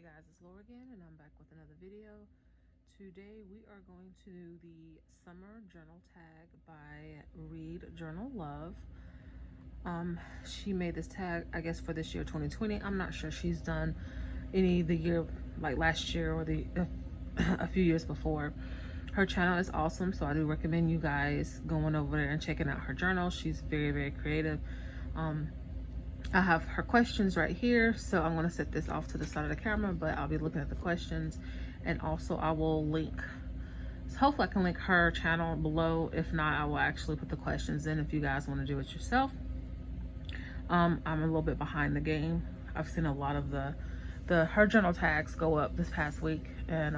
Guys, it's Laura again, and I'm back with another video. Today we are going to do the summer journal tag by Read Journal Love. She made this tag, I guess, for this year 2020. I'm not sure she's done any the year like last year or the a few years before. Her channel is awesome, so I do recommend you guys going over there and checking out her journal. She's very creative. I have her questions right here, so I'm going to set this off to the side of the camera, but I'll be looking at the questions, and also I will link, so hopefully I can link her channel below. If not, I will actually put the questions in if you guys want to do it yourself. I'm a little bit behind the game. I've seen a lot of her journal tags go up this past week, and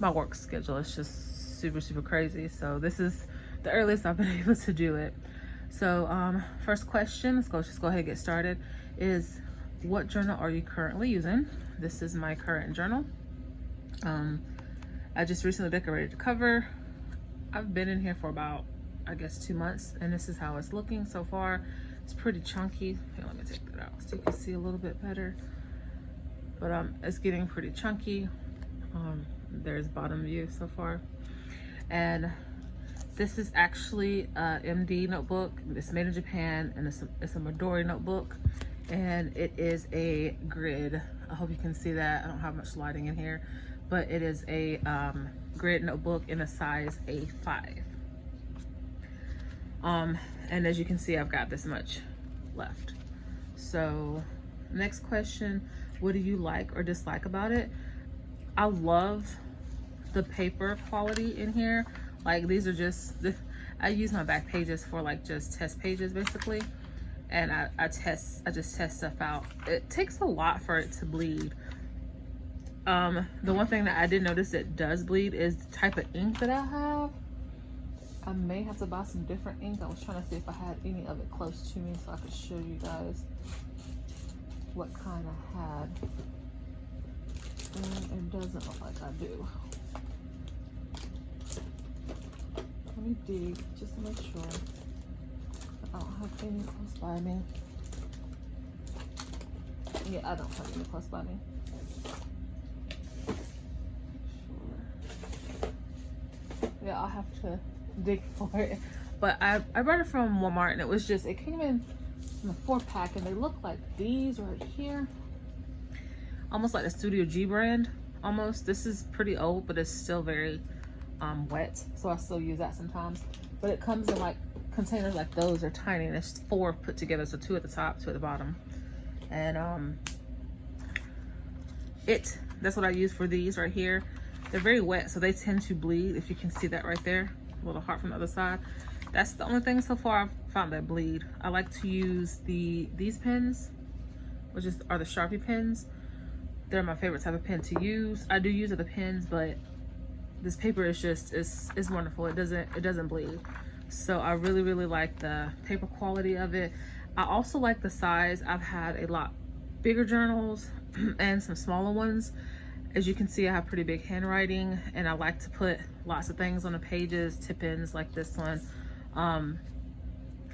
my work schedule is just super crazy, so this is the earliest I've been able to do it. So first question, let's just go ahead and get started, is what journal are you currently using? This is my current journal. I just recently decorated the cover. I've been in here for about, I guess, 2 months, and this is how it's looking so far. It's pretty chunky. Here, let me take that out so you can see a little bit better. But it's getting pretty chunky. There's bottom view so far. And this is actually a MD notebook. It's made in Japan, and it's a Midori notebook, and it is a grid. I hope you can see that. I don't have much lighting in here, but it is a grid notebook in a size A5. And as you can see, I've got this much left. So next question, what do you like or dislike about it? I love the paper quality in here. Like, these are just, I use my back pages for like just test pages basically, and I just test stuff out. It takes a lot for it to bleed. The one thing that I did notice that does bleed is the type of ink that I have. I may have to buy some different ink. I was trying to see if I had any of it close to me so I could show you guys what kind I had, and it doesn't look like I do. Let me dig just to make sure I don't have any close by me. Yeah, I don't have any close by me. Sure. Yeah, I'll have to dig for it. But I bought it from Walmart, and it came in a 4-pack, and they look like these right here. Almost like the Studio G brand, almost. This is pretty old, but it's still very wet, so I still use that sometimes. But it comes in like containers like those. They're tiny, and there's 4 put together, so 2 at the top, 2 at the bottom. And that's what I use for these right here. They're very wet, so they tend to bleed. If you can see that right there, a little heart from the other side. That's the only thing so far I've found that bleed. I like to use these pens, which are the Sharpie pens. They're my favorite type of pen to use. I do use other pens, but this paper is just, it's wonderful. It doesn't bleed. So I really like the paper quality of it. I also like the size. I've had a lot bigger journals and some smaller ones. As you can see, I have pretty big handwriting, and I like to put lots of things on the pages, tip-ins like this one.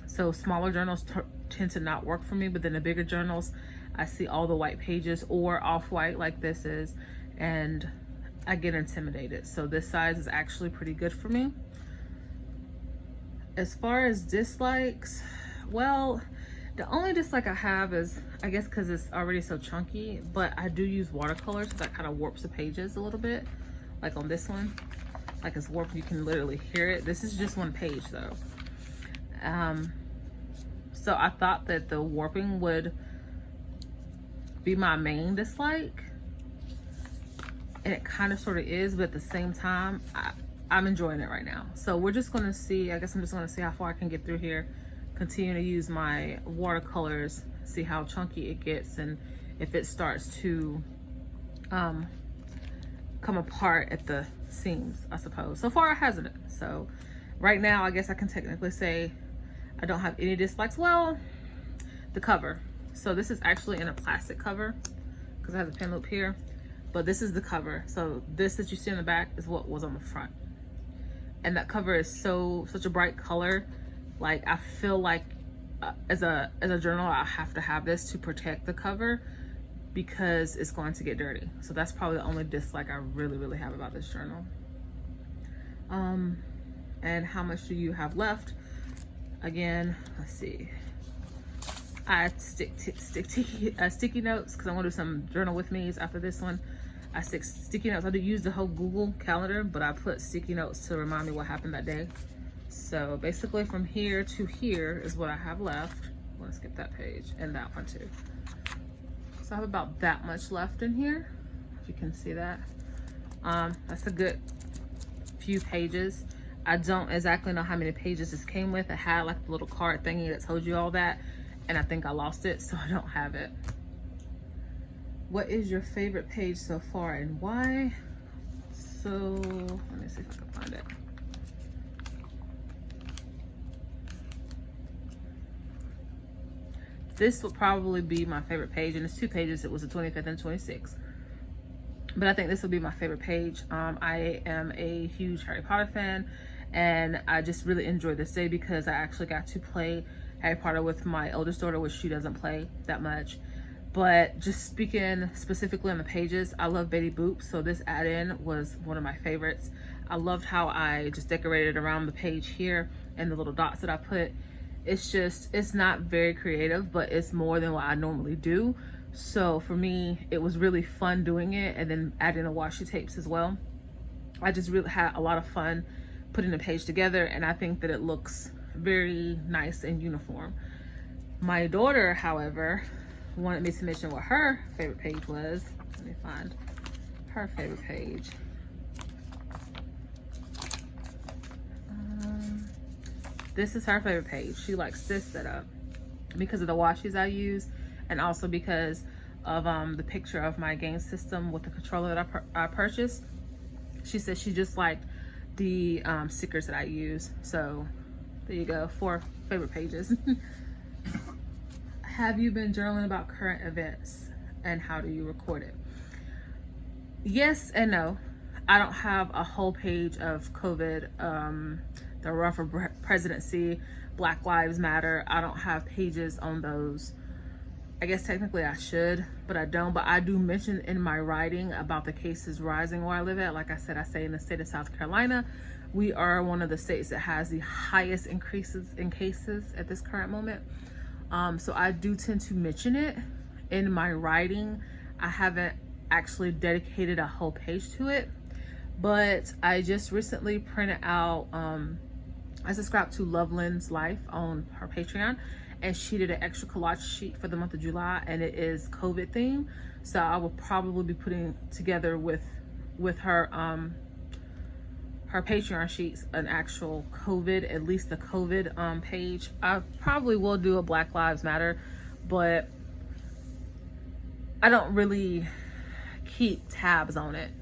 So smaller journals tend to not work for me, but then the bigger journals, I see all the white pages or off-white like this is, and I get intimidated. So this size is actually pretty good for me. As far as dislikes, well, the only dislike I have is, I guess because it's already so chunky, but I do use watercolors, so that kind of warps the pages a little bit. Like on this one, like it's warped, you can literally hear it. This is just 1 page though. So I thought that the warping would be my main dislike, and it kind of sort of is, but at the same time, I'm enjoying it right now. So we're just gonna see, I guess I'm just gonna see how far I can get through here, continue to use my watercolors, see how chunky it gets, and if it starts to come apart at the seams, I suppose. So far it hasn't. So right now, I guess I can technically say I don't have any dislikes. Well, the cover. So this is actually in a plastic cover because I have the pen loop here, but this is the cover. So this that you see in the back is what was on the front, and that cover is such a bright color. Like, I feel like as a journal, I have to have this to protect the cover, because it's going to get dirty. So that's probably the only dislike I really have about this journal. And how much do you have left? Again, let's see. I stick sticky notes because I want to do some journal with me's after this one. I stick sticky notes. I do use the whole Google Calendar, but I put sticky notes to remind me what happened that day. So basically from here to here is what I have left. I'm gonna skip that page and that one too. So I have about that much left in here, if you can see that. That's a good few pages. I don't exactly know how many pages this came with. It had like the little card thingy that told you all that, and I think I lost it, so I don't have it. What is your favorite page so far and why? So let me see if I can find it. This will probably be my favorite page, and it's 2 pages. It was the 25th and 26th. But I think this will be my favorite page. I am a huge Harry Potter fan, and I just really enjoyed this day because I actually got to play Harry Potter with my oldest daughter, which she doesn't play that much. But just speaking specifically on the pages, I love Betty Boop, so this add-in was one of my favorites. I loved how I just decorated around the page here and the little dots that I put. It's not very creative, but it's more than what I normally do. So for me, it was really fun doing it, and then adding the washi tapes as well. I just really had a lot of fun putting the page together, and I think that it looks very nice and uniform. My daughter, however, wanted me to mention what her favorite page was. Let me find her favorite page. This is her favorite page. She likes this setup because of the washis I use, and also because of the picture of my game system with the controller that I purchased. She said she just liked the stickers that I use. So there you go, 4 favorite pages. Have you been journaling about current events, and how do you record it? Yes and no. I don't have a whole page of COVID, the run for presidency, Black Lives Matter. I don't have pages on those. I guess technically I should, but I don't. But I do mention in my writing about the cases rising where I live at. Like I said, I stay in the state of South Carolina. We are one of the states that has the highest increases in cases at this current moment. So I do tend to mention it in my writing. I haven't actually dedicated a whole page to it, but I just recently printed out, I subscribed to Loveland's Life on her Patreon, and she did an extra collage sheet for the month of July, and it is COVID themed. So I will probably be putting together with her her Patreon sheets an actual COVID, at least the COVID page. I probably will do a Black Lives Matter, but I don't really keep tabs on it.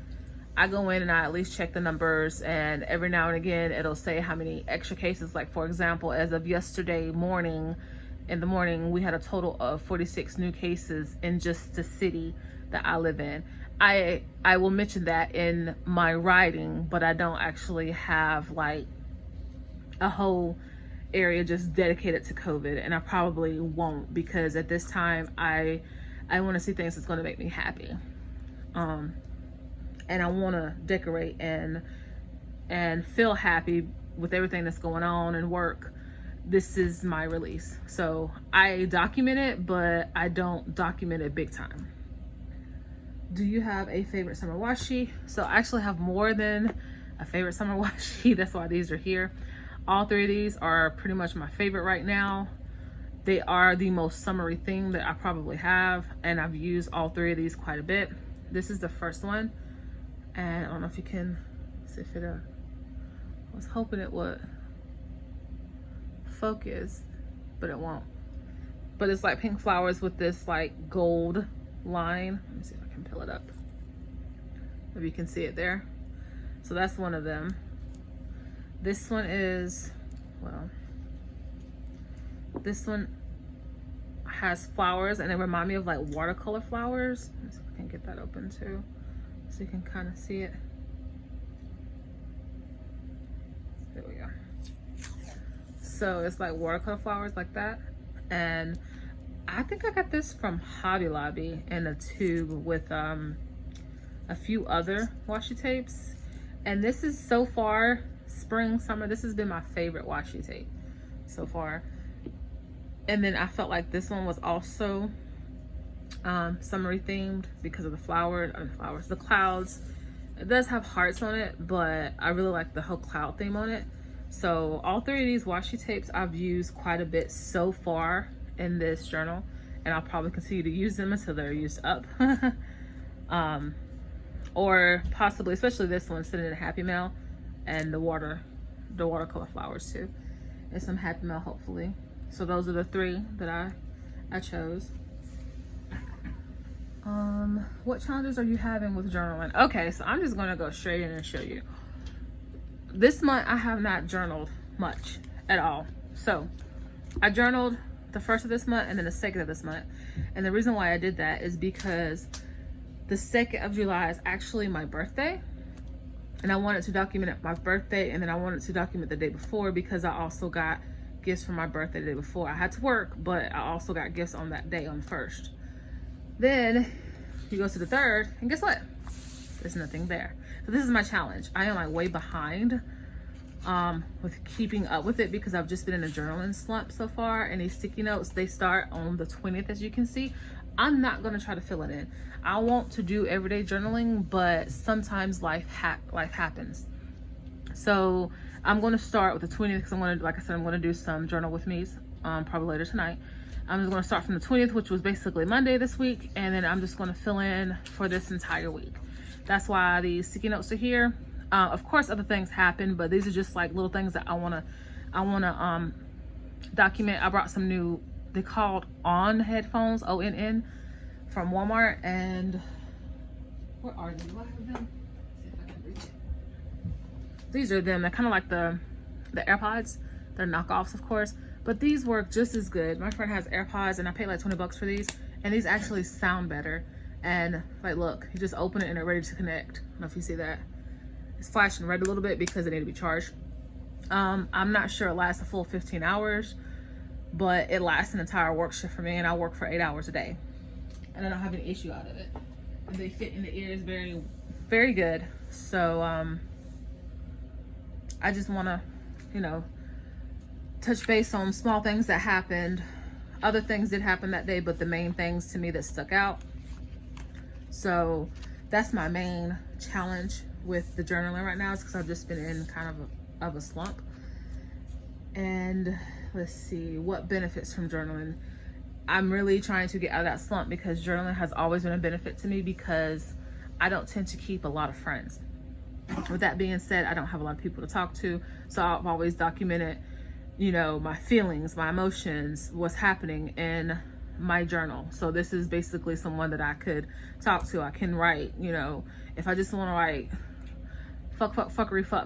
I go in and I at least check the numbers, and every now and again it'll say how many extra cases. Like for example, as of yesterday morning, in the morning, we had a total of 46 new cases in just the city that I live in. I will mention that in my writing, but I don't actually have like a whole area just dedicated to COVID, and I probably won't, because at this time I want to see things that's going to make me happy. And I want to decorate and feel happy with everything that's going on and work. This is my release. So I document it, but I don't document it big time. Do you have a favorite summer washi? So I actually have more than a favorite summer washi. That's why these are here. All 3 of these are pretty much my favorite right now. They are the most summery thing that I probably have, and I've used all 3 of these quite a bit. This is the first one, and I don't know if you can see if it I was hoping it would focus, but it won't. But it's like pink flowers with this like gold line. Let me see if I can pull it up. Maybe you can see it there. So that's one of them. This one is, well, this one has flowers, and they remind me of like watercolor flowers. Let me see if I can get that open too, so you can kind of see it. There we go. So it's like watercolor flowers like that, and I think I got this from Hobby Lobby in a tube with a few other washi tapes. And this is so far, spring, summer, this has been my favorite washi tape so far. And then I felt like this one was also summery themed because of the the clouds. It does have hearts on it, but I really like the whole cloud theme on it. So all three of these washi tapes I've used quite a bit so far in this journal, and I'll probably continue to use them until they're used up. Or possibly, especially this one, sitting in a Happy Mail, and the watercolor flowers too, and some Happy Mail hopefully. So those are the three that I chose. What challenges are you having with journaling? Okay, so I'm just gonna go straight in and show you. This month I have not journaled much at all. So I journaled the first of this month and then the second of this month. And the reason why I did that is because the 2nd of July is actually my birthday. And I wanted to document my birthday, and then I wanted to document the day before because I also got gifts for my birthday the day before. I had to work, but I also got gifts on that day, on the 1st. Then you go to the 3rd, and guess what? There's nothing there. So this is my challenge. I am like way behind with keeping up with it because I've just been in a journaling slump so far. And these sticky notes, they start on the 20th, as you can see. I'm not gonna try to fill it in. I want to do everyday journaling, but sometimes life happens. So I'm gonna start with the 20th because I'm gonna, like I said, I'm gonna do some journal with me's probably later tonight. I'm just gonna start from the 20th, which was basically Monday this week, and then I'm just gonna fill in for this entire week. That's why these sticky notes are here. Of course, other things happen, but these are just like little things that I wanna document. I brought some new, they called On headphones, ONN, from Walmart. And where are they? Do I have them? Let's see if I can reach it. These are them. They're kind of like the AirPods. They're knockoffs, of course, but these work just as good. My friend has AirPods, and I paid like 20 bucks for these, and these actually sound better. And like, look, you just open it and they're ready to connect. I don't know if you see that. It's flashing red a little bit because they need to be charged. I'm not sure it lasts a full 15 hours, but it lasts an entire work shift for me, and I work for 8 hours a day, and I don't have any issue out of it. And they fit in the ears very, very good. So I just want to, you know, touch base on small things that happened. Other things did happen that day, but the main things to me that stuck out. So that's my main challenge with the journaling right now, is because I've just been in kind of a slump. And let's see, what benefits from journaling? I'm really trying to get out of that slump because journaling has always been a benefit to me because I don't tend to keep a lot of friends. With that being said, I don't have a lot of people to talk to, so I've always documented, you know, my feelings, my emotions, what's happening in my journal. So this is basically someone that I could talk to. I can write, you know, if I just want to write fuck,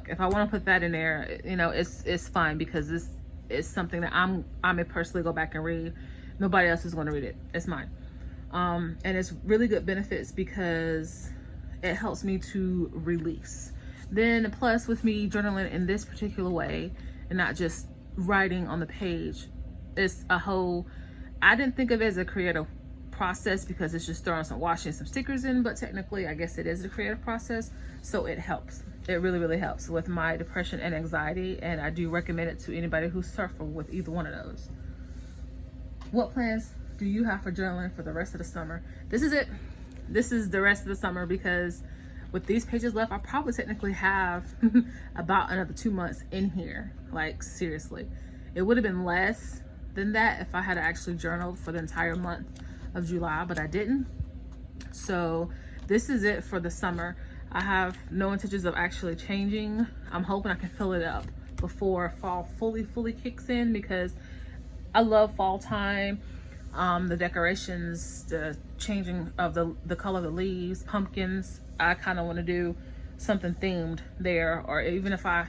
if I want to put that in there, you know, it's fine, because this is something that I may personally go back and read. Nobody else is going to read it. It's mine. And it's really good benefits because it helps me to release. Then plus, with me journaling in this particular way and not just writing on the page, it's a whole, I didn't think of it as a creative process because it's just throwing some washi and some stickers in, but technically I guess it is a creative process. So it helps. It really, really helps with my depression and anxiety, and I do recommend it to anybody who's suffering with either one of those. What plans do you have for journaling for the rest of the summer? This is it. This is the rest of the summer, because with these pages left, I probably technically have about another 2 months in here. Like, seriously. It would have been less than that if I had actually journaled for the entire month of July, but I didn't. So this is it for the summer. I have no intentions of actually changing. I'm hoping I can fill it up before fall fully kicks in, because I love fall time. The decorations, the changing of the color of the leaves, pumpkins. I kind of want to do something themed there, or even if I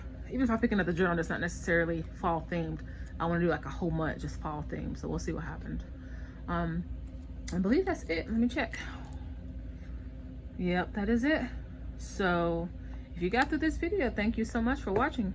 pick another journal that's not necessarily fall themed, I want to do like a whole month just fall themed. So we'll see what happened. I believe that's it. Let me check. Yep, that is it. So if you got through this video, thank you so much for watching.